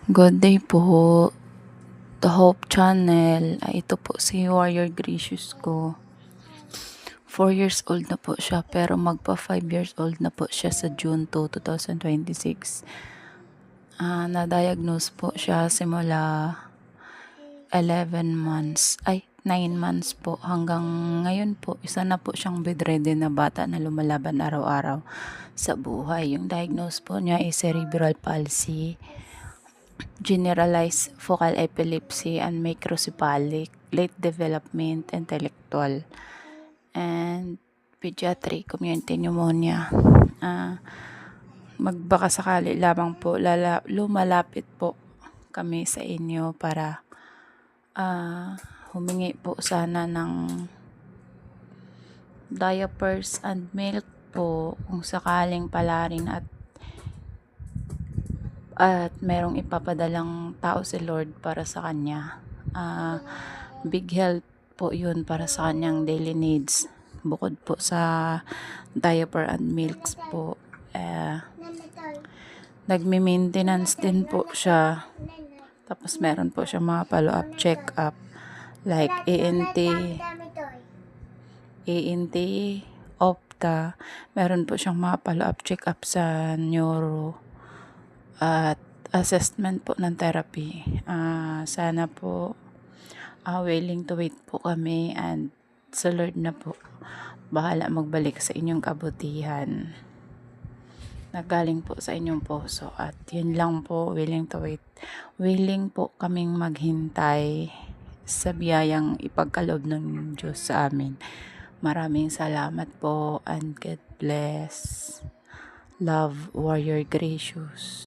Good day po, The Hope Channel. Ito po si Warrior Gracious ko. 4 years old na po siya, pero magpa 5 years old na po siya sa June 2, 2026. Na-diagnose po siya simula 11 months, 9 months po. Hanggang ngayon po, isa na po siyang bedridden na bata na lumalaban araw-araw sa buhay. Yung diagnose po niya is cerebral palsy, generalized focal epilepsy, and microcephalic, late development, intellectual, and pediatric community pneumonia. Magbaka sakali lamang po lumalapit po kami sa inyo para humingi po sana ng diapers and milk po kung sakaling pala rin at merong ipapadalang tao si Lord para sa kanya. Big help po yun para sa kanyang daily needs. Bukod po sa diaper and milks po, nagme-maintenance din po siya. Tapos meron po siya mga follow-up check-up like ENT, Opta. Meron po siyang mga follow-up check-up sa neuro at assessment po ng therapy. Sana po willing to wait po kami, and sa Lord na po bahala magbalik sa inyong kabutihan na galing po sa inyong puso. At yun lang po, willing to wait. Willing po kaming maghintay sa biyayang ipagkaloob ng Diyos sa amin. Maraming salamat po, and God bless. Love, Warrior Gracious.